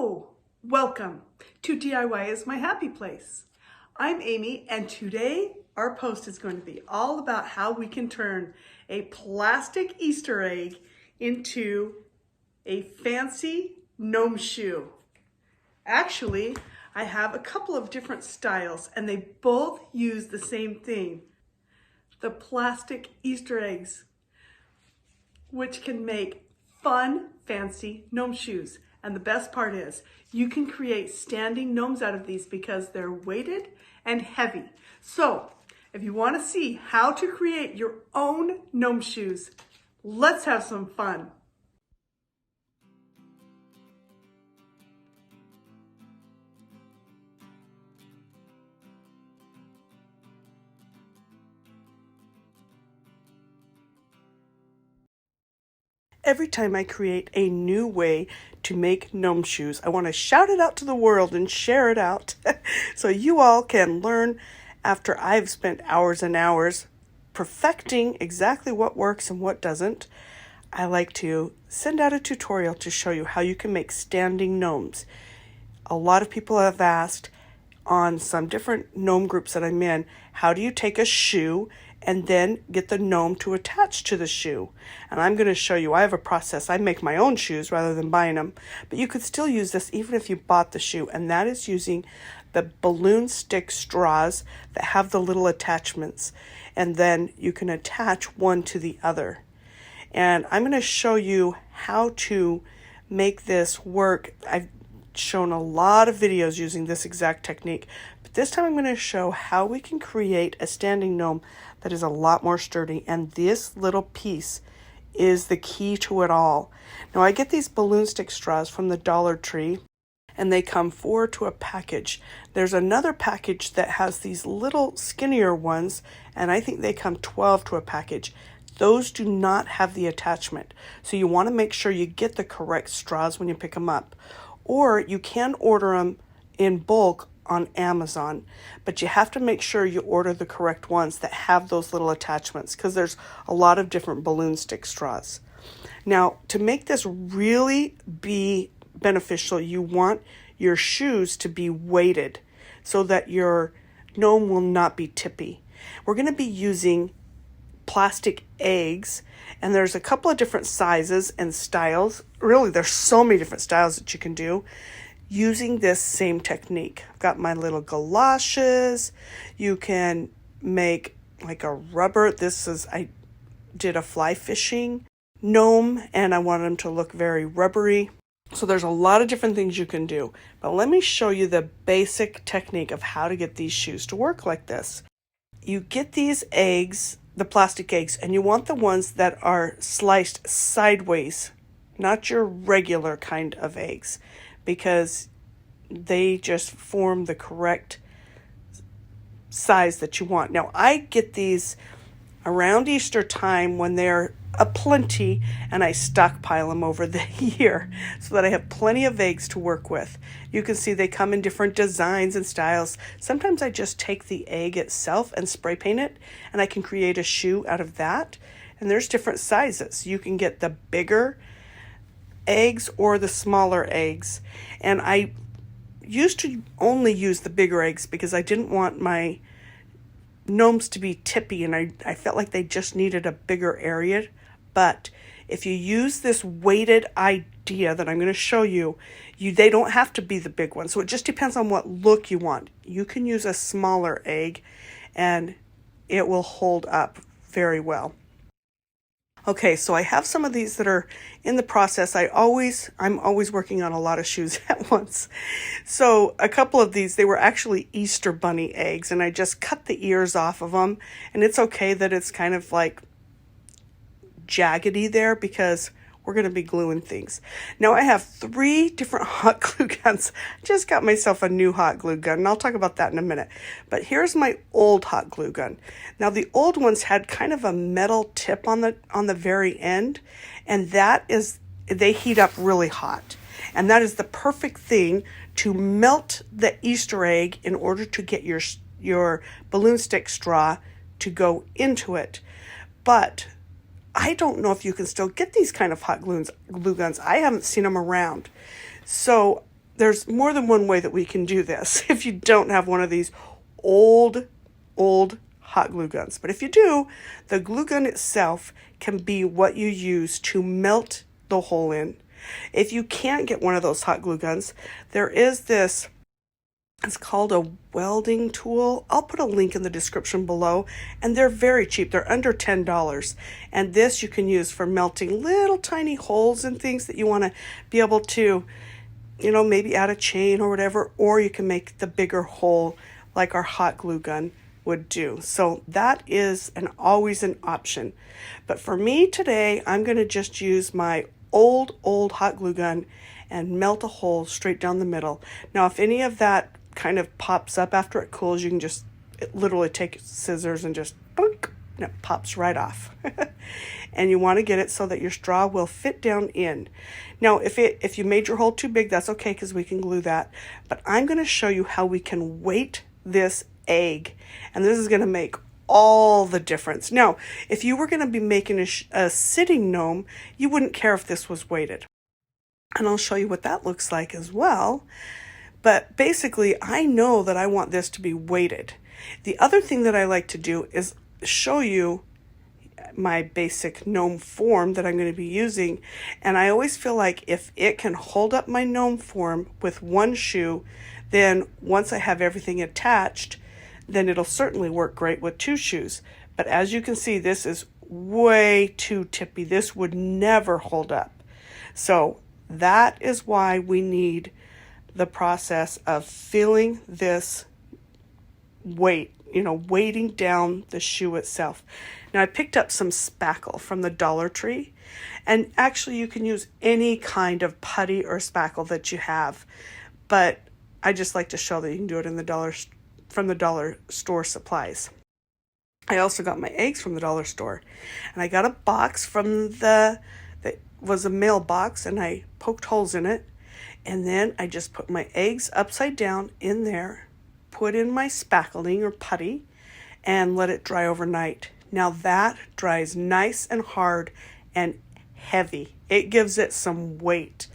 Hello, welcome to DIY is my happy place. I'm Amy, and today our post is going to be all about how we can turn a plastic Easter egg into a fancy gnome shoe. Actually, I have a couple of different styles and they both use the same thing, the plastic Easter eggs, which can make fun, fancy gnome shoes. And the best part is you can create standing gnomes out of these because they're weighted and heavy. So if you want to see how to create your own gnome shoes, let's have some fun. Every time I create a new way to make gnome shoes, I want to shout it out to the world and share it out so you all can learn after I've spent hours and hours perfecting exactly what works and what doesn't. I like to send out a tutorial to show you how you can make standing gnomes. A lot of people have asked on some different gnome groups that I'm in, how do you take a shoe and then get the gnome to attach to the shoe? And I'm going to show you. I have a process. I make my own shoes rather than buying them, but you could still use this even if you bought the shoe, and that is using the balloon stick straws that have the little attachments, and then you can attach one to the other. And I'm going to show you how to make this work. I've shown a lot of videos using this exact technique, but this time I'm going to show how we can create a standing gnome that is a lot more sturdy, and this little piece is the key to it all. Now I get these balloon stick straws from the Dollar Tree, and they come 4 to a package. There's another package that has these little skinnier ones, and I think they come 12 to a package. Those do not have the attachment, so you want to make sure you get the correct straws when you pick them up. Or you can order them in bulk on Amazon, but you have to make sure you order the correct ones that have those little attachments, because there's a lot of different balloon stick straws. Now, to make this really be beneficial, you want your shoes to be weighted so that your gnome will not be tippy. We're going to be using plastic eggs, and there's a couple of different sizes and styles. Really, there's so many different styles that you can do using this same technique. I've got my little galoshes. You can make like a rubber. I did a fly fishing gnome, and I wanted them to look very rubbery. So there's a lot of different things you can do. But let me show you the basic technique of how to get these shoes to work like this. You get these eggs, the plastic eggs, and you want the ones that are sliced sideways, not your regular kind of eggs, because they just form the correct size that you want. Now, I get these around Easter time when they're aplenty, and I stockpile them over the year so that I have plenty of eggs to work with. You can see they come in different designs and styles. Sometimes I just take the egg itself and spray paint it, and I can create a shoe out of that. And there's different sizes. You can get the bigger eggs or the smaller eggs. And I used to only use the bigger eggs because I didn't want my gnomes to be tippy, and I felt like they just needed a bigger area. But if you use this weighted idea that I'm going to show you, they don't have to be the big one. So it just depends on what look you want. You can use a smaller egg and it will hold up very well. Okay, so I have some of these that are in the process. I'm always working on a lot of shoes at once. So a couple of these, they were actually Easter bunny eggs, and I just cut the ears off of them. And it's okay that it's kind of like jaggedy there because we're going to be gluing things. Now I have 3 different hot glue guns. I just got myself a new hot glue gun, and I'll talk about that in a minute. But here's my old hot glue gun. Now the old ones had kind of a metal tip on the very end, and they heat up really hot. And that is the perfect thing to melt the Easter egg in order to get your balloon stick straw to go into it. But I don't know if you can still get these kind of hot glue guns. I haven't seen them around. So there's more than one way that we can do this if you don't have one of these old hot glue guns. But if you do, the glue gun itself can be what you use to melt the hole in. If you can't get one of those hot glue guns, there is this, it's called a welding tool. I'll put a link in the description below, and they're very cheap. They're under $10. And this you can use for melting little tiny holes and things that you want to be able to, maybe add a chain or whatever, or you can make the bigger hole like our hot glue gun would do. So that is always an option. But for me today, I'm going to just use my old hot glue gun and melt a hole straight down the middle. Now, if any of that kind of pops up after it cools, you can just literally take scissors and just boink, and it pops right off. And you want to get it so that your straw will fit down in. Now, if you made your hole too big, that's okay, because we can glue that. But I'm going to show you how we can weight this egg, and this is going to make all the difference. Now, if you were going to be making a sitting gnome, you wouldn't care if this was weighted, and I'll show you what that looks like as well. But basically, I know that I want this to be weighted. The other thing that I like to do is show you my basic gnome form that I'm going to be using, and I always feel like if it can hold up my gnome form with one shoe, then once I have everything attached, then it'll certainly work great with two shoes. But as you can see, this is way too tippy. This would never hold up. So that is why we need the process of filling this weight, weighting down the shoe itself. Now, I picked up some spackle from the Dollar Tree, and actually you can use any kind of putty or spackle that you have, but I just like to show that you can do it from the dollar store supplies. I also got my eggs from the dollar store, and I got a box from that was a mailbox, and I poked holes in it, and then I just put my eggs upside down in there, put in my spackling or putty, and let it dry overnight. Now that dries nice and hard and heavy. It gives it some weight.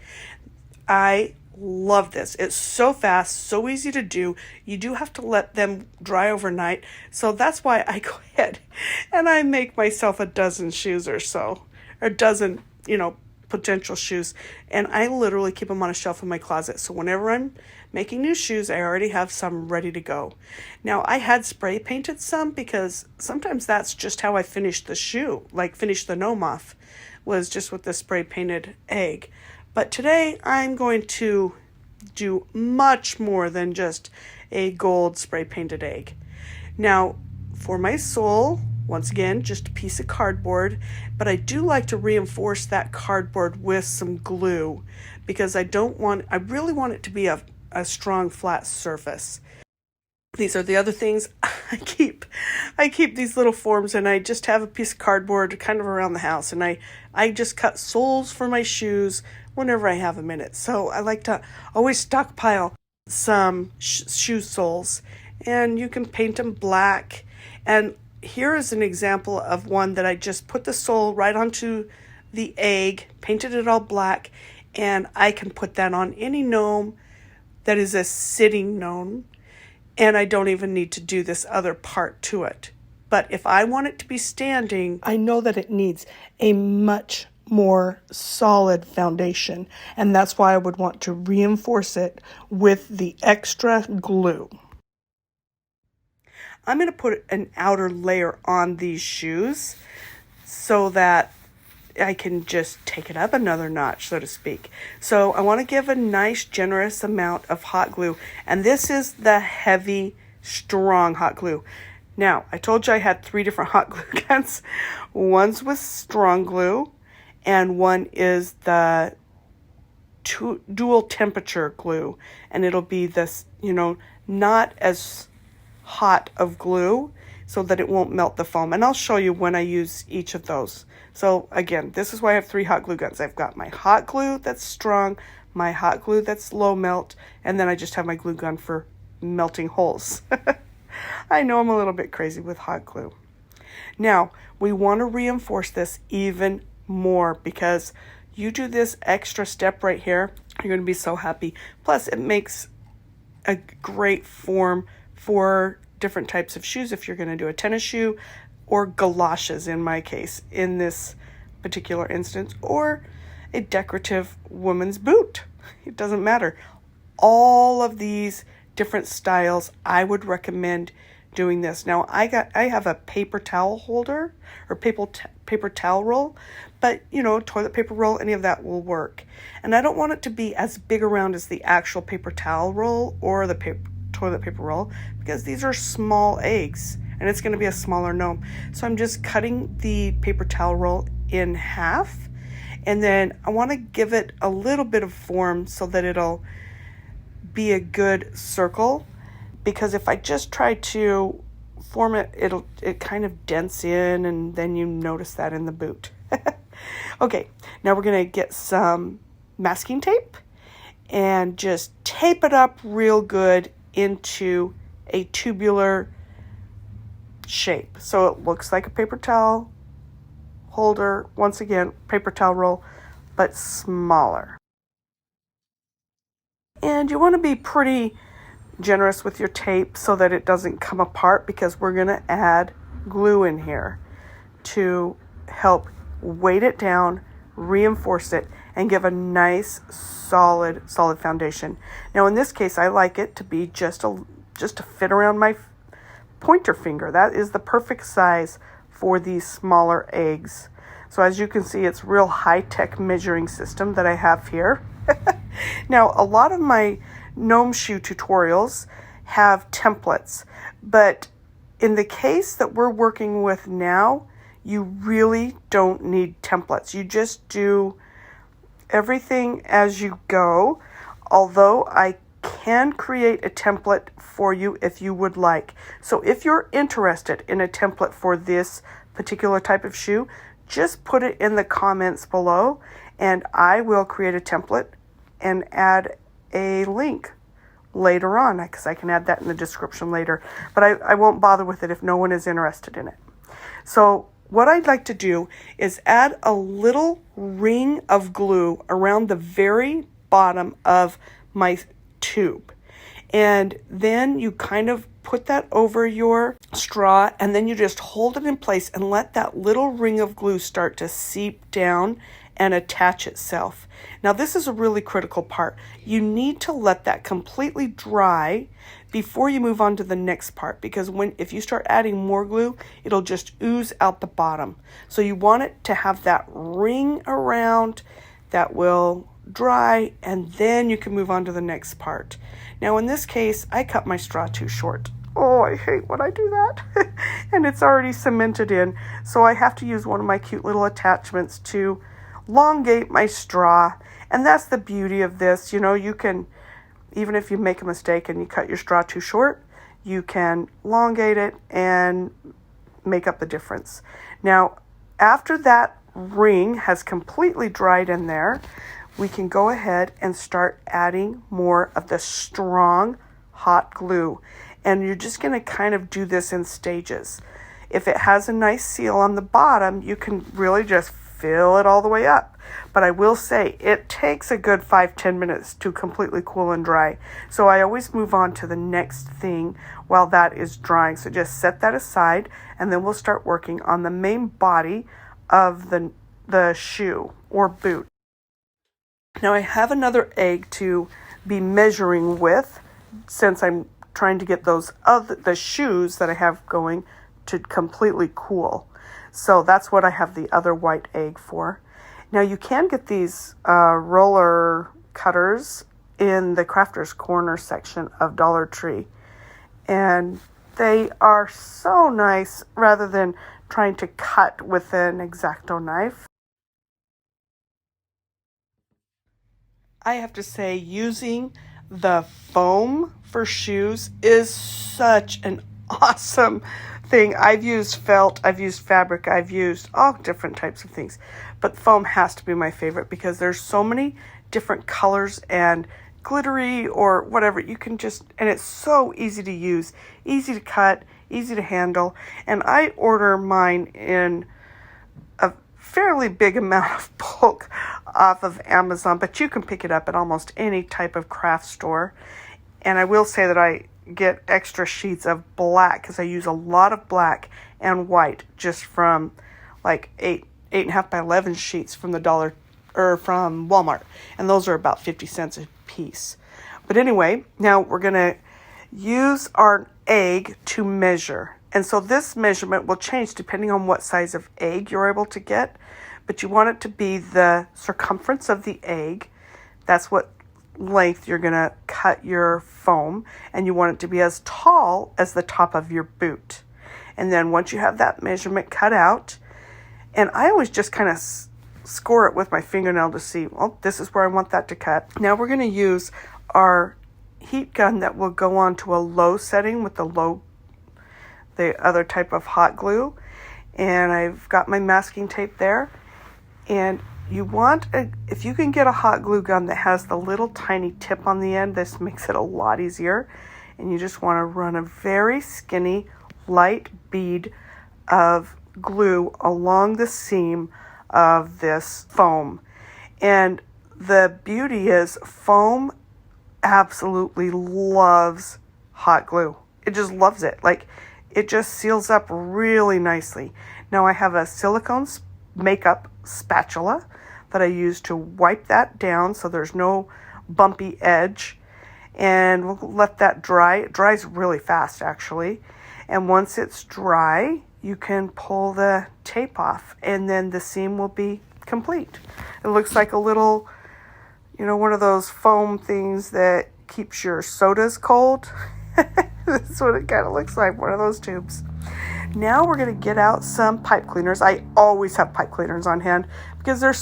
I love this. It's so fast, so easy to do. You do have to let them dry overnight. So that's why I go ahead and I make myself a dozen shoes or so, or a dozen, potential shoes. And I literally keep them on a shelf in my closet. So whenever I'm making new shoes, I already have some ready to go. Now, I had spray painted some because sometimes that's just how I finish the shoe, like finish the gnome off, was just with the spray painted egg. But today I'm going to do much more than just a gold spray painted egg. Now, for my sole, once again, just a piece of cardboard, but I do like to reinforce that cardboard with some glue because I really want it to be a strong flat surface. These are the other things I keep these little forms, and I just have a piece of cardboard kind of around the house, and I just cut soles for my shoes whenever I have a minute. So I like to always stockpile some shoe soles, and you can paint them black. And here is an example of one that I just put the sole right onto the egg, painted it all black, and I can put that on any gnome that is a sitting gnome, and I don't even need to do this other part to it. But if I want it to be standing, I know that it needs a much more solid foundation, and that's why I would want to reinforce it with the extra glue. I'm going to put an outer layer on these shoes so that I can just take it up another notch, so to speak. So I want to give a nice generous amount of hot glue, and this is the heavy, strong hot glue. Now, I told you I had 3 different hot glue guns. One's with strong glue, and one is the dual temperature glue, and it'll be this, not as hot of glue so that it won't melt the foam. And I'll show you when I use each of those. So again, this is why I have 3 hot glue guns. I've got my hot glue that's strong, my hot glue that's low melt, and then I just have my glue gun for melting holes. I know I'm a little bit crazy with hot glue. Now, we want to reinforce this even more because you do this extra step right here, You're going to be so happy. Plus, it makes a great form for different types of shoes if you're going to do a tennis shoe or galoshes in my case, in this particular instance, or a decorative woman's boot. It doesn't matter. All of these different styles, I would recommend doing this. Now, I have a paper towel holder or paper towel roll, but toilet paper roll, any of that will work. And I don't want it to be as big around as the actual paper towel roll or the toilet paper roll, because these are small eggs and it's going to be a smaller gnome. So I'm just cutting the paper towel roll in half, and then I want to give it a little bit of form so that it'll be a good circle, because if I just try to form it, it kind of dents in, and then you notice that in the boot. Okay, now we're going to get some masking tape and just tape it up real good into a tubular shape. So it looks like a paper towel holder, once again, paper towel roll, but smaller. And you want to be pretty generous with your tape so that it doesn't come apart, because we're going to add glue in here to help weight it down, reinforce it, and give a nice solid foundation. Now in this case, I like it to be just to fit around my pointer finger. That is the perfect size for these smaller eggs. So as you can see, it's real high-tech measuring system that I have here. Now, a lot of my gnome shoe tutorials have templates, but in the case that we're working with now, you really don't need templates. You just do everything as you go, although I can create a template for you if you would like. So if you're interested in a template for this particular type of shoe, just put it in the comments below and I will create a template and add a link later on, because I can add that in the description later. But I won't bother with it if no one is interested in it. So what I'd like to do is add a little ring of glue around the very bottom of my tube. And then you kind of put that over your straw, and then you just hold it in place and let that little ring of glue start to seep down and attach itself. Now this is a really critical part. You need to let that completely dry before you move on to the next part, because if you start adding more glue, it'll just ooze out the bottom. So you want it to have that ring around that will dry, and then you can move on to the next part. Now in this case, I cut my straw too short. Oh, I hate when I do that. And it's already cemented in, so I have to use one of my cute little attachments to elongate my straw. And that's the beauty of this. You can, even if you make a mistake and you cut your straw too short, you can elongate it and make up the difference. Now, after that ring has completely dried in there, we can go ahead and start adding more of the strong hot glue. And you're just going to kind of do this in stages. If it has a nice seal on the bottom, you can really just fill it all the way up. But I will say it takes a good 5-10 minutes to completely cool and dry. So I always move on to the next thing while that is drying. So just set that aside, and then we'll start working on the main body of the shoe or boot. Now I have another egg to be measuring with, since I'm trying to get the shoes that I have going to completely cool. So that's what I have the other white egg for. Now you can get these roller cutters in the Crafter's Corner section of Dollar Tree. And they are so nice rather than trying to cut with an X-Acto knife. I have to say, using the foam for shoes is such an awesome thing. I've used felt, I've used fabric, I've used all different types of things, but foam has to be my favorite because there's so many different colors and glittery or whatever. You can just, and it's so easy to use, easy to cut, easy to handle. And I order mine in a fairly big amount of bulk off of Amazon, but you can pick it up at almost any type of craft store. And I will say that I get extra sheets of black because I use a lot of black and white just from like 8.5 by 11 sheets from the dollar or from Walmart, and those are about 50 cents a piece. But anyway, now we're gonna use our egg to measure, and so this measurement will change depending on what size of egg you're able to get, but you want it to be the circumference of the egg. That's what length you're gonna cut your foam, and you want it to be as tall as the top of your boot. And then once you have that measurement cut out, and I always just kind of score it with my fingernail to see, well, this is where I want that to cut. Now we're going to use our heat gun that will go on to a low setting with the other type of hot glue. And I've got my masking tape there. And you want, if you can get a hot glue gun that has the little tiny tip on the end, this makes it a lot easier. And you just want to run a very skinny, light bead of glue along the seam of this foam. And the beauty is foam absolutely loves hot glue. It just loves it. Like, it just seals up really nicely. Now I have a silicone makeup spatula that I use to wipe that down so there's no bumpy edge, and we'll let that dry. It dries really fast actually, and once it's dry you can pull the tape off and then the seam will be complete. It looks like a little, one of those foam things that keeps your sodas cold. That's what it kind of looks like, one of those tubes. Now we're going to get out some pipe cleaners. I always have pipe cleaners on hand because they're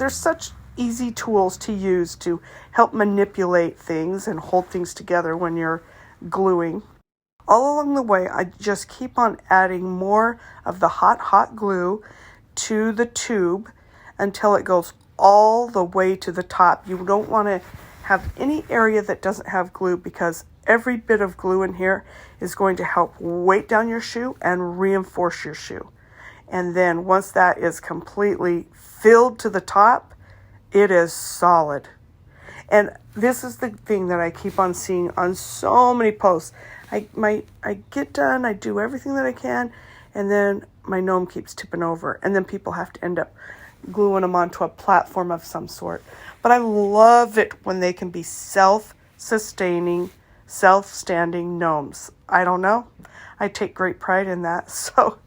such easy tools to use to help manipulate things and hold things together when you're gluing. All along the way, I just keep on adding more of the hot glue to the tube until it goes all the way to the top. You don't want to have any area that doesn't have glue because every bit of glue in here is going to help weight down your shoe and reinforce your shoe. And then once that is completely filled to the top, it is solid. And this is the thing that I keep on seeing on so many posts. I get done, I do everything that I can, and then my gnome keeps tipping over, and then people have to end up gluing them onto a platform of some sort. But I love it when they can be self-sustaining, self-standing gnomes. I don't know. I take great pride in that. So,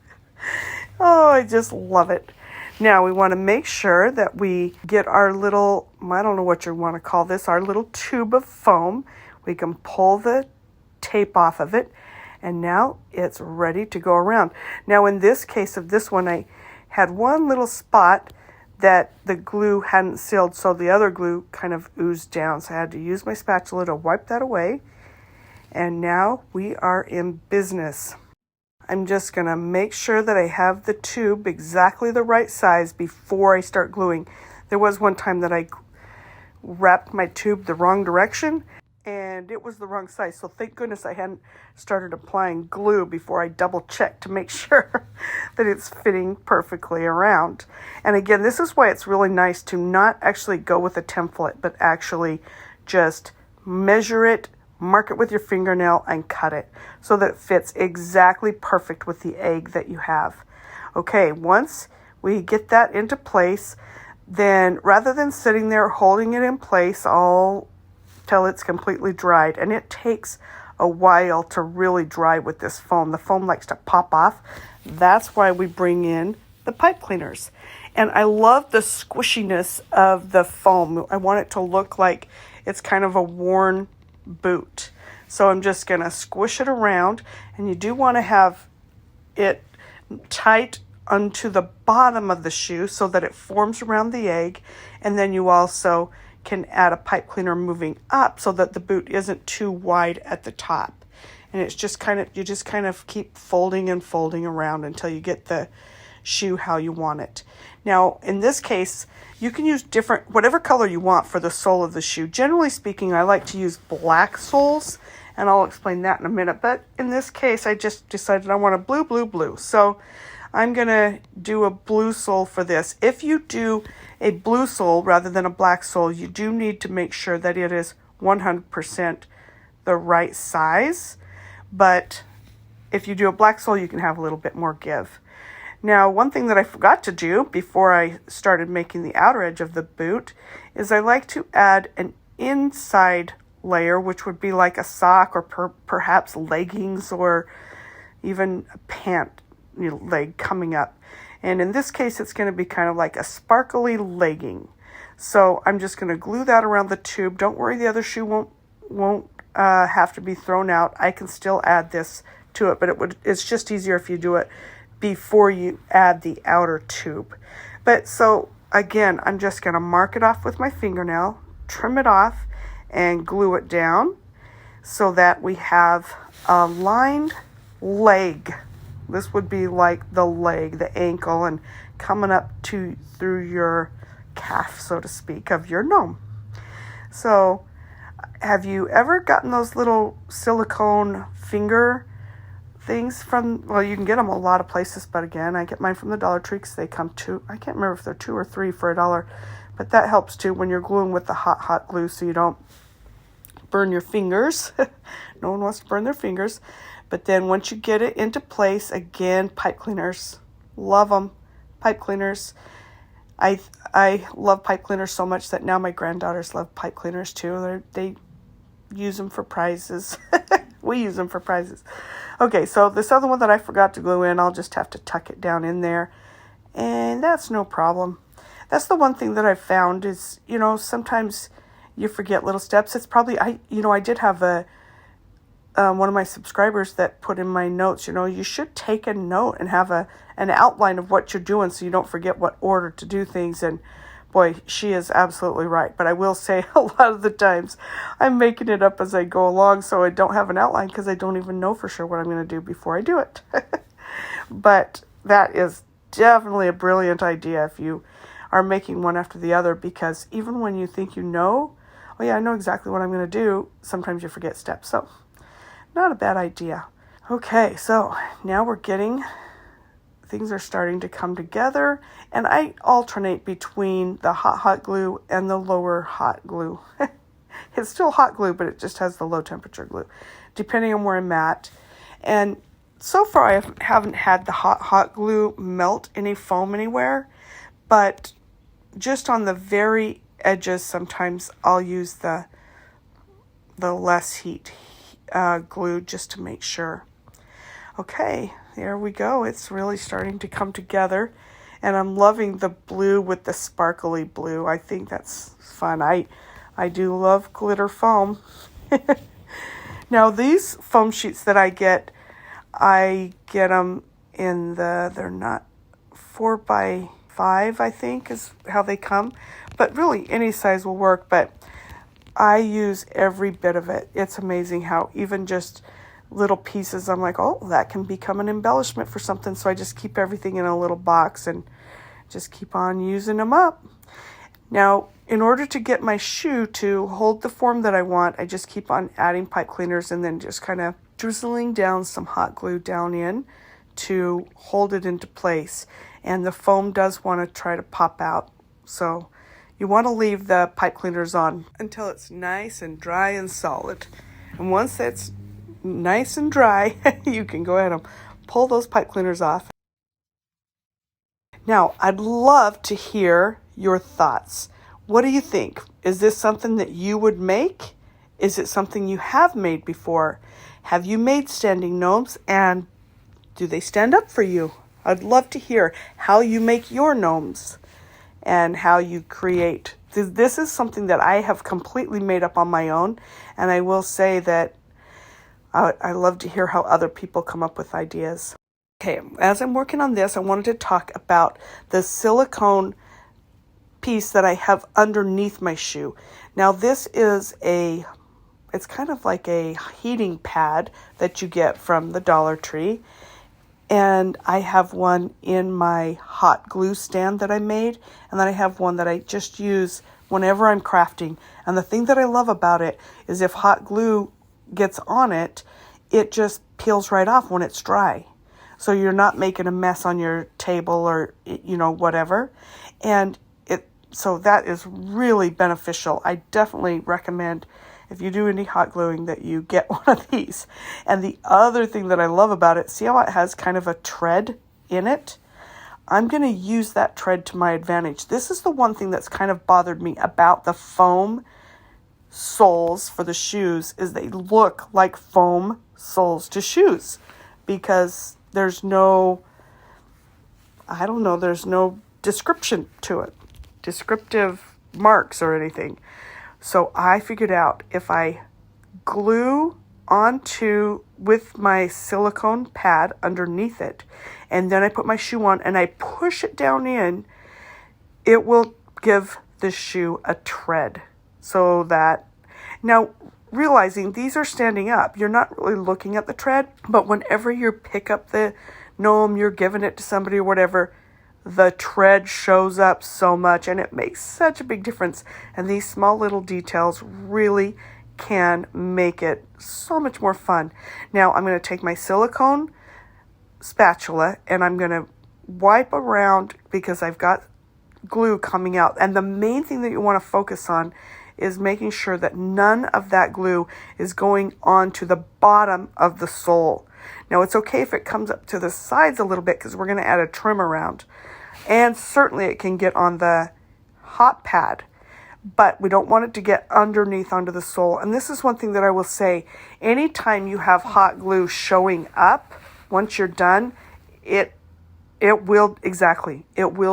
I just love it. Now we want to make sure that we get our little, I don't know what you want to call this, our little tube of foam. We can pull the tape off of it, and now it's ready to go around. Now in this case of this one, I had one little spot that the glue hadn't sealed, so the other glue kind of oozed down, so I had to use my spatula to wipe that away. And now we are in business. I'm just going to make sure that I have the tube exactly the right size before I start gluing. There was one time that I wrapped my tube the wrong direction and it was the wrong size. So thank goodness I hadn't started applying glue before I double checked to make sure that it's fitting perfectly around. And again, this is why it's really nice to not actually go with a template, but actually just measure it, mark it with your fingernail, and cut it so that it fits exactly perfect with the egg that you have. Okay, once we get that into place, then rather than sitting there holding it in place all till it's completely dried, and it takes a while to really dry with this foam. The foam likes to pop off. That's why we bring in the pipe cleaners. And I love the squishiness of the foam. I want it to look like it's kind of a worn boot. So I'm just going to squish it around, and you do want to have it tight onto the bottom of the shoe so that it forms around the egg. And then you also can add a pipe cleaner moving up so that the boot isn't too wide at the top. And it's just you just kind of keep folding and folding around until you get the shoe how you want it. Now, in this case, you can use whatever color you want for the sole of the shoe. Generally speaking, I like to use black soles, and I'll explain that in a minute. But in this case, I just decided I want a blue. So I'm going to do a blue sole for this. If you do a blue sole rather than a black sole, you do need to make sure that it is 100% the right size. But if you do a black sole, you can have a little bit more give. Now, one thing that I forgot to do before I started making the outer edge of the boot is I like to add an inside layer, which would be like a sock or perhaps leggings or even a pant leg coming up. And in this case, it's going to be kind of like a sparkly legging. So I'm just going to glue that around the tube. Don't worry, the other shoe won't have to be thrown out. I can still add this to it, but it's just easier if you do it before you add the outer tube. But so again, I'm just going to mark it off with my fingernail, trim it off, and glue it down so that we have a lined leg. This would be like the leg, the ankle, and coming up through your calf, so to speak, of your gnome. So have you ever gotten those little silicone finger things from, well, you can get them a lot of places, but again, I get mine from the Dollar Tree because they come I can't remember if they're 2 or 3 for $1, but that helps too when you're gluing with the hot glue so you don't burn your fingers. No one wants to burn their fingers. But then once you get it into place, again, pipe cleaners, love them. Pipe cleaners. I love pipe cleaners so much that now my granddaughters love pipe cleaners too. They use them for prizes. We use them for prizes. Okay, so this other one that I forgot to glue in, I'll just have to tuck it down in there. And that's no problem. That's the one thing that I've found is, sometimes you forget little steps. It's probably, I did have one of my subscribers that put in my notes, you should take a note and have an outline of what you're doing so you don't forget what order to do things. And boy, she is absolutely right. But I will say a lot of the times I'm making it up as I go along, so I don't have an outline because I don't even know for sure what I'm going to do before I do it. But that is definitely a brilliant idea if you are making one after the other, because even when you think oh yeah, I know exactly what I'm going to do, sometimes you forget steps. So not a bad idea. Okay, so now things are starting to come together, and I alternate between the hot glue and the lower hot glue. It's still hot glue, but it just has the low temperature glue, depending on where I'm at. And so far, I haven't had the hot glue melt any foam anywhere, but just on the very edges, sometimes I'll use the less heat glue just to make sure. Okay, there we go. It's really starting to come together, and I'm loving the blue with the sparkly blue. I think that's fun. I do love glitter foam. Now, these foam sheets that I get them in they're not 4x5, I think is how they come, but really any size will work, but I use every bit of it. It's amazing how even just little pieces, I'm like, oh, that can become an embellishment for something. So I just keep everything in a little box and just keep on using them up. Now, in order to get my shoe to hold the form that I want, I just keep on adding pipe cleaners and then just kind of drizzling down some hot glue down in to hold it into place. And the foam does want to try to pop out. So you want to leave the pipe cleaners on until it's nice and dry and solid. And once that's nice and dry, you can go ahead and pull those pipe cleaners off. Now, I'd love to hear your thoughts. What do you think? Is this something that you would make? Is it something you have made before? Have you made standing gnomes, and do they stand up for you? I'd love to hear how you make your gnomes and how you create. This is something that I have completely made up on my own, and I will say that I love to hear how other people come up with ideas. Okay, as I'm working on this, I wanted to talk about the silicone piece that I have underneath my shoe. Now, this is it's kind of like a heating pad that you get from the Dollar Tree. And I have one in my hot glue stand that I made. And then I have one that I just use whenever I'm crafting. And the thing that I love about it is if hot glue gets on it, it just peels right off when it's dry. so you're not making a mess on your table or, whatever. And so that is really beneficial. I definitely recommend, if you do any hot gluing, that you get one of these. And the other thing that I love about it, see how it has kind of a tread in it? I'm going to use that tread to my advantage. This is the one thing that's kind of bothered me about the foam soles for the shoes, is they look like foam soles to shoes, because there's no description to it, descriptive marks or anything. So I figured out, if I glue onto with my silicone pad underneath it, and then I put my shoe on and I push it down in, it will give the shoe a tread. So that, now realizing these are standing up, you're not really looking at the tread, but whenever you pick up the gnome, you're giving it to somebody or whatever, the tread shows up so much, and it makes such a big difference. And these small little details really can make it so much more fun. Now I'm going to take my silicone spatula and I'm going to wipe around, because I've got glue coming out. And the main thing that you want to focus on is making sure that none of that glue is going onto the bottom of the sole. Now it's okay if it comes up to the sides a little bit, because we're going to add a trim around. And certainly it can get on the hot pad, but we don't want it to get underneath onto the sole. And this is one thing that I will say, anytime you have hot glue showing up, once you're done, it will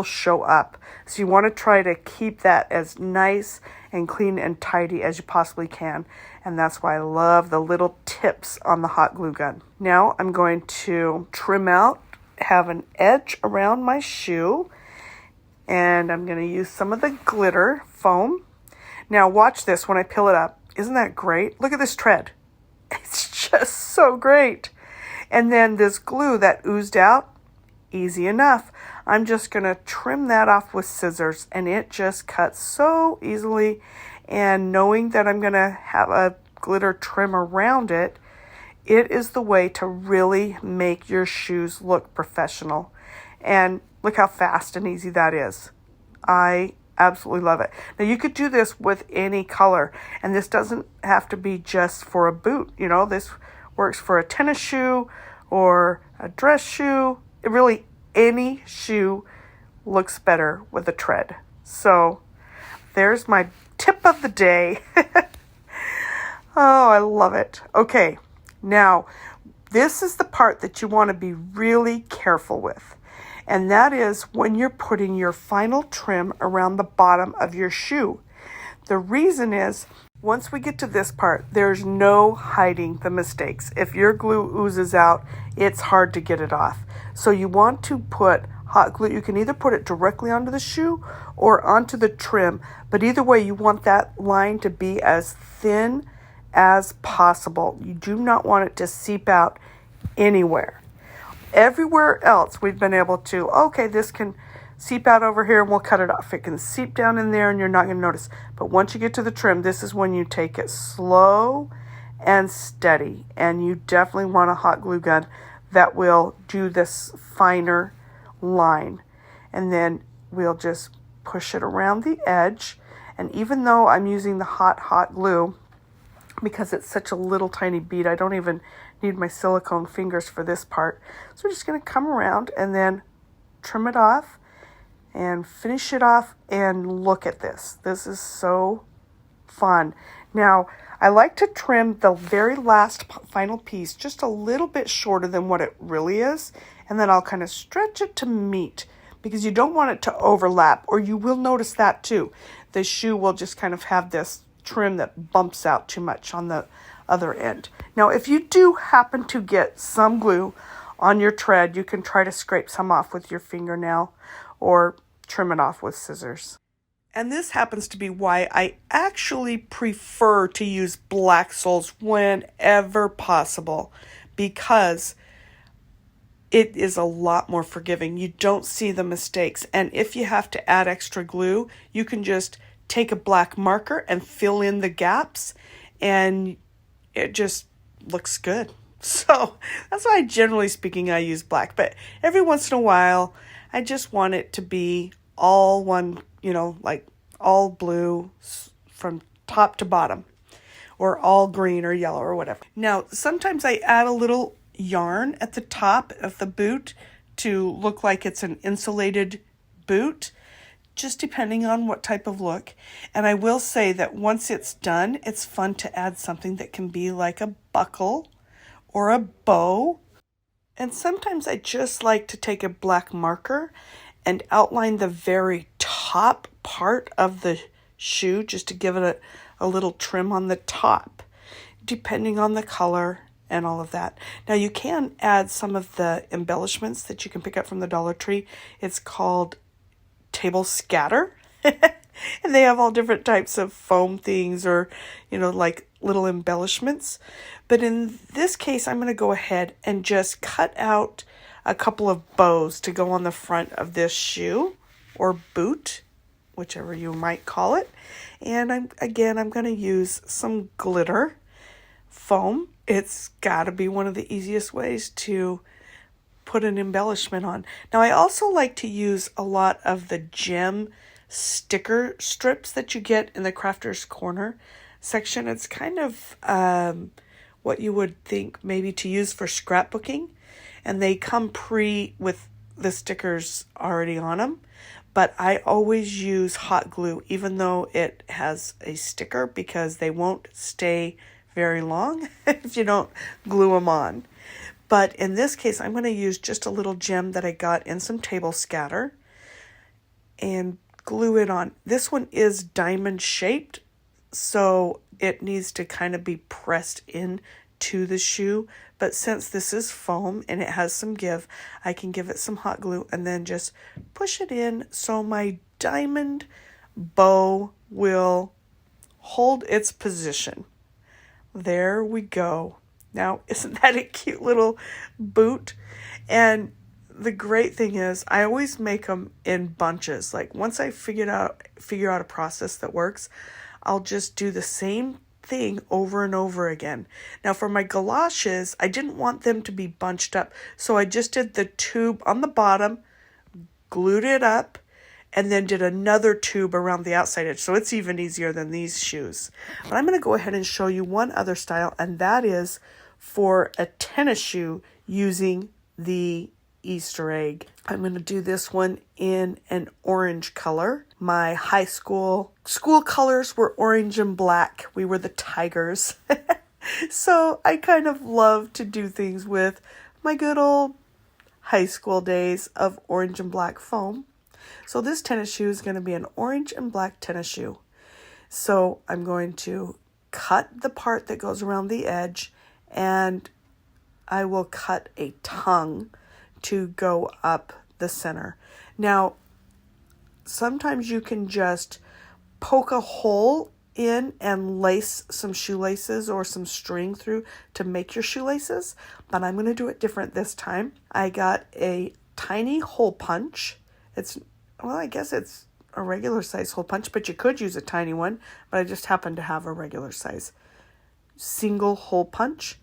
show up. So you want to try to keep that as nice and clean and tidy as you possibly can. And that's why I love the little tips on the hot glue gun. Now I'm going to trim out, have an edge around my shoe, and I'm going to use some of the glitter foam. Now watch this when I peel it up. Isn't that great? Look at this tread. It's just so great. And then this glue that oozed out, easy enough. I'm just going to trim that off with scissors, and it just cuts so easily. And knowing that I'm going to have a glitter trim around it, it is the way to really make your shoes look professional. And look how fast and easy that is. I absolutely love it. Now you could do this with any color, and this doesn't have to be just for a boot. This works for a tennis shoe or a dress shoe. Really, any shoe looks better with a tread. So there's my tip of the day. Oh, I love it. Okay, now this is the part that you want to be really careful with. And that is when you're putting your final trim around the bottom of your shoe. The reason is, once we get to this part, there's no hiding the mistakes. If your glue oozes out, it's hard to get it off. So you want to put hot glue. You can either put it directly onto the shoe or onto the trim, but either way, you want that line to be as thin as possible. You do not want it to seep out anywhere. Everywhere else, we've been able to, okay, this can seep out over here and we'll cut it off. It can seep down in there and you're not going to notice. But once you get to the trim, this is when you take it slow and steady. And you definitely want a hot glue gun that will do this finer line. And then we'll just push it around the edge. And even though I'm using the hot glue, because it's such a little tiny bead, I don't even need my silicone fingers for this part. So we're just going to come around and then trim it off and finish it off, and look at this. This is so fun. Now, I like to trim the very last final piece just a little bit shorter than what it really is, and then I'll kind of stretch it to meet, because you don't want it to overlap, or you will notice that too. The shoe will just kind of have this trim that bumps out too much on the other end. Now, if you do happen to get some glue on your tread, you can try to scrape some off with your fingernail or trim it off with scissors. And this happens to be why I actually prefer to use black soles whenever possible, because it is a lot more forgiving. You don't see the mistakes. And if you have to add extra glue, you can just take a black marker and fill in the gaps, and it just looks good. So that's why, generally speaking, I use black. But every once in a while, I just want it to be all one, like all blue from top to bottom, or all green or yellow or whatever. Now, sometimes I add a little yarn at the top of the boot to look like it's an insulated boot, just depending on what type of look. And I will say that once it's done, it's fun to add something that can be like a buckle or a bow. And sometimes I just like to take a black marker and outline the very top part of the shoe, just to give it a little trim on the top, depending on the color and all of that. Now, you can add some of the embellishments that you can pick up from the Dollar Tree. It's called table scatter. And they have all different types of foam things, or like little embellishments. But in this case, I'm going to go ahead and just cut out a couple of bows to go on the front of this shoe or boot, whichever you might call it. And I'm going to use some glitter foam. It's got to be one of the easiest ways to put an embellishment on. Now, I also like to use a lot of the gem sticker strips that you get in the Crafter's Corner section. It's kind of what you would think maybe to use for scrapbooking, and they come with the stickers already on them. But I always use hot glue, even though it has a sticker, because they won't stay very long if you don't glue them on. But in this case, I'm going to use just a little gem that I got in some table scatter and glue it on. This one is diamond shaped, so it needs to kind of be pressed in to the shoe. But since this is foam and it has some give, I can give it some hot glue and then just push it in so my diamond bow will hold its position. There we go. Now, isn't that a cute little boot? And the great thing is, I always make them in bunches. Like, once I figure out a process that works, I'll just do the same thing over and over again. Now, for my galoshes, I didn't want them to be bunched up, so I just did the tube on the bottom, glued it up, and then did another tube around the outside edge. So it's even easier than these shoes. But I'm going to go ahead and show you one other style, and that is for a tennis shoe using the Easter egg. I'm going to do this one in an orange color. My high school colors were orange and black. We were the Tigers. So I kind of love to do things with my good old high school days of orange and black foam. So this tennis shoe is going to be an orange and black tennis shoe. So I'm going to cut the part that goes around the edge, and I will cut a tongue to go up the center. Now, sometimes you can just poke a hole in and lace some shoelaces or some string through to make your shoelaces, but I'm going to do it different this time. I got a tiny hole punch. I guess it's a regular size hole punch, but you could use a tiny one, but I just happen to have a regular size single hole punch.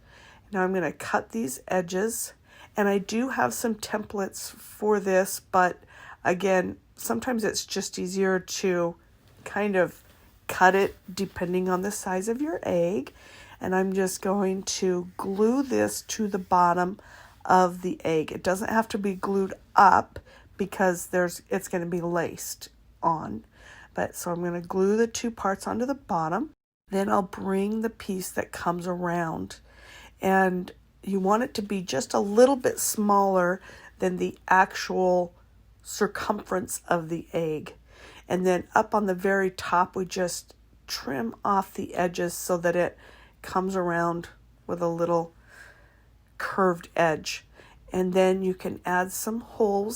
Now I'm going to cut these edges, and I do have some templates for this, but again, sometimes it's just easier to kind of cut it depending on the size of your egg. And I'm just going to glue this to the bottom of the egg. It doesn't have to be glued up because it's going to be laced on. So I'm going to glue the two parts onto the bottom. Then I'll bring the piece that comes around, and you want it to be just a little bit smaller than the actual circumference of the egg. And then up on the very top, we just trim off the edges so that it comes around with a little curved edge. And then you can add some hole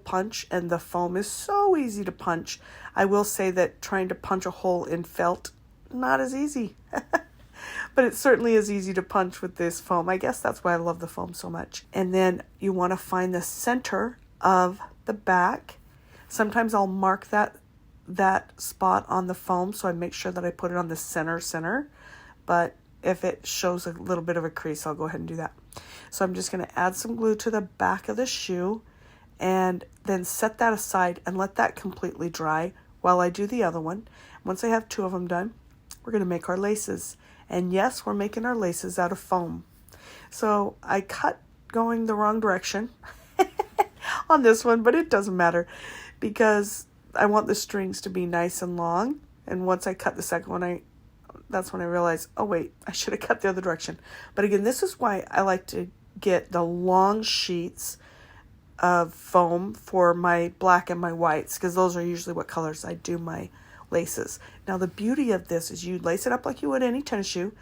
punch, and the foam is so easy to punch. I will say that trying to punch a hole in felt, not as easy. But it certainly is easy to punch with this foam. I guess that's why I love the foam so much. And then you want to find the center of the back. Sometimes I'll mark that spot on the foam, so I make sure that I put it on the center. But if it shows a little bit of a crease, I'll go ahead and do that. So I'm just going to add some glue to the back of the shoe and then set that aside and let that completely dry while I do the other one. Once I have 2 of them done, we're going to make our laces. And yes, we're making our laces out of foam. So I cut going the wrong direction on this one, but it doesn't matter because I want the strings to be nice and long. And once I cut the second one, that's when I realized, oh wait, I should have cut the other direction. But again, this is why I like to get the long sheets of foam for my black and my whites, because those are usually what colors I do my laces. Now the beauty of this is you lace it up like you would any tennis shoe.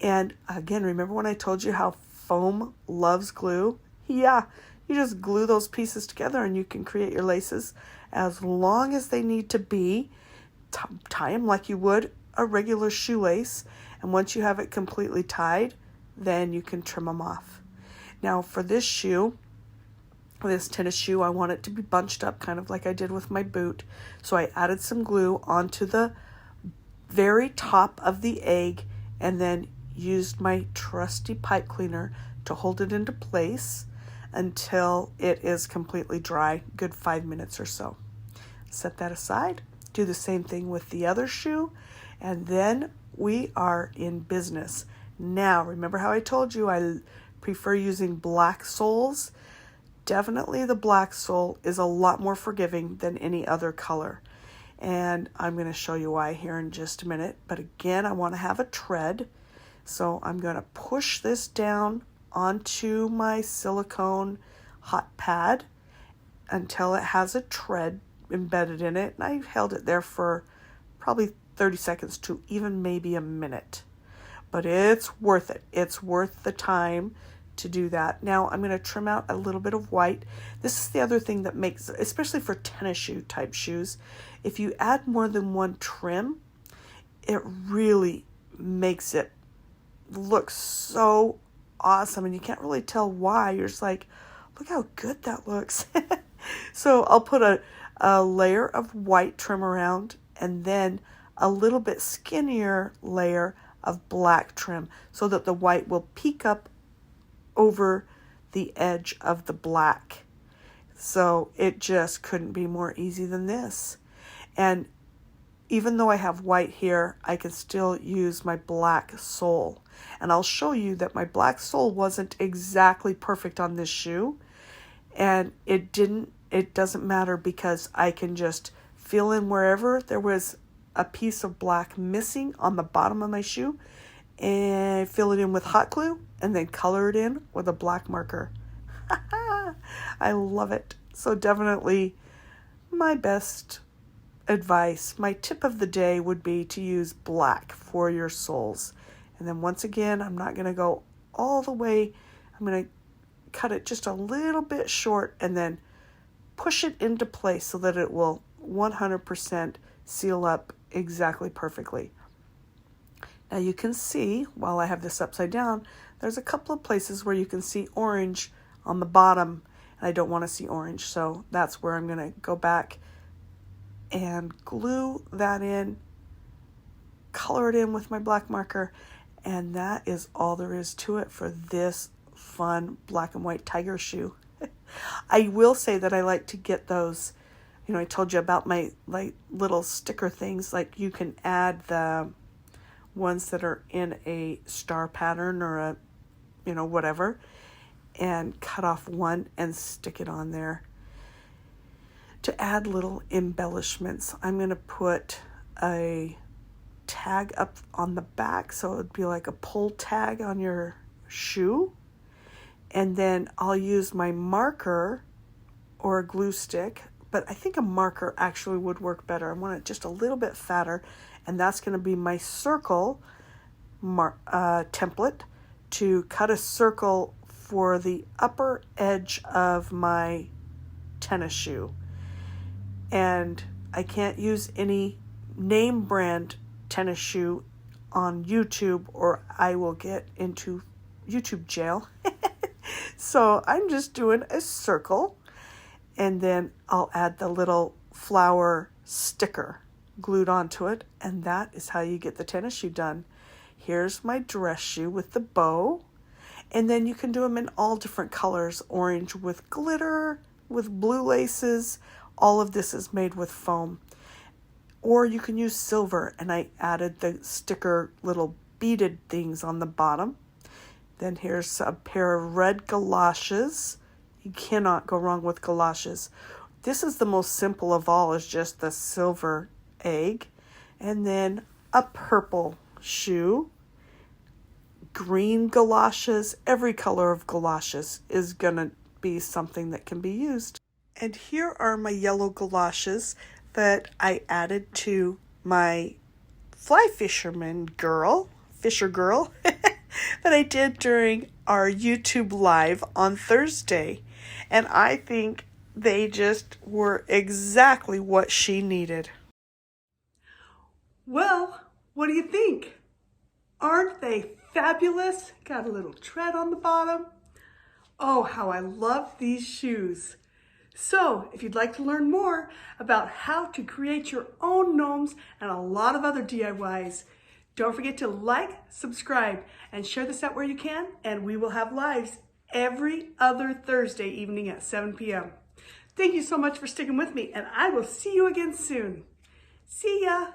And again, remember when I told you how foam loves glue? Yeah, you just glue those pieces together and you can create your laces as long as they need to be. Tie them like you would a regular shoelace, and once you have it completely tied, then you can trim them off. Now for this shoe, this tennis shoe, I want it to be bunched up kind of like I did with my boot. So I added some glue onto the very top of the egg and then used my trusty pipe cleaner to hold it into place until it is completely dry, good 5 minutes or so. Set that aside. Do the same thing with the other shoe, and then we are in business. Now, remember how I told you I prefer using black soles? Definitely the black sole is a lot more forgiving than any other color. And I'm going to show you why here in just a minute. But again, I want to have a tread. So I'm going to push this down onto my silicone hot pad until it has a tread embedded in it. And I held it there for probably 30 seconds to even maybe a minute. But it's worth it. It's worth the time to do that. Now I'm going to trim out a little bit of white. This is the other thing that makes, especially for tennis shoe type shoes, if you add more than one trim, it really makes it look so awesome, and you can't really tell why. You're just like, look how good that looks. So I'll put a layer of white trim around and then a little bit skinnier layer of black trim so that the white will peek up over the edge of the black. So it just couldn't be more easy than this. And even though I have white here, I can still use my black sole. And I'll show you that my black sole wasn't exactly perfect on this shoe. And it doesn't matter because I can just fill in wherever there was a piece of black missing on the bottom of my shoe and fill it in with hot glue and then color it in with a black marker. I love it. So definitely my best advice, my tip of the day would be to use black for your soles. And then once again, I'm not going to go all the way. I'm going to cut it just a little bit short and then push it into place so that it will 100% seal up exactly perfectly. Now you can see, while I have this upside down, there's a couple of places where you can see orange on the bottom, and I don't want to see orange, so that's where I'm going to go back and glue that in, color it in with my black marker, and that is all there is to it for this fun black and white tiger shoe. I will say that I like to get those, I told you about my little sticker things, like you can add the ones that are in a star pattern or a, whatever, and cut off one and stick it on there. To add little embellishments, I'm going to put a tag up on the back, so it would be like a pull tag on your shoe. And then I'll use my marker or a glue stick, but I think a marker actually would work better. I want it just a little bit fatter, and that's going to be my circle template to cut a circle for the upper edge of my tennis shoe. And I can't use any name brand tennis shoe on YouTube or I will get into YouTube jail. So I'm just doing a circle, and then I'll add the little flower sticker glued onto it, and that is how you get the tennis shoe done. Here's my dress shoe with the bow. And then you can do them in all different colors. Orange with glitter, with blue laces. All of this is made with foam. Or you can use silver, and I added the sticker little beaded things on the bottom. Then here's a pair of red galoshes. You cannot go wrong with galoshes. This is the most simple of all, is just the silver egg. And then a purple shoe. Green galoshes. Every color of galoshes is going to be something that can be used. And here are my yellow galoshes that I added to my fly fisher girl that I did during our YouTube live on Thursday. And I think they just were exactly what she needed. Well, what do you think? Aren't they fabulous? Got a little tread on the bottom. Oh, how I love these shoes. So, if you'd like to learn more about how to create your own gnomes and a lot of other DIYs, don't forget to like, subscribe, and share this out where you can, and we will have lives every other Thursday evening at 7 p.m. Thank you so much for sticking with me, and I will see you again soon. See ya!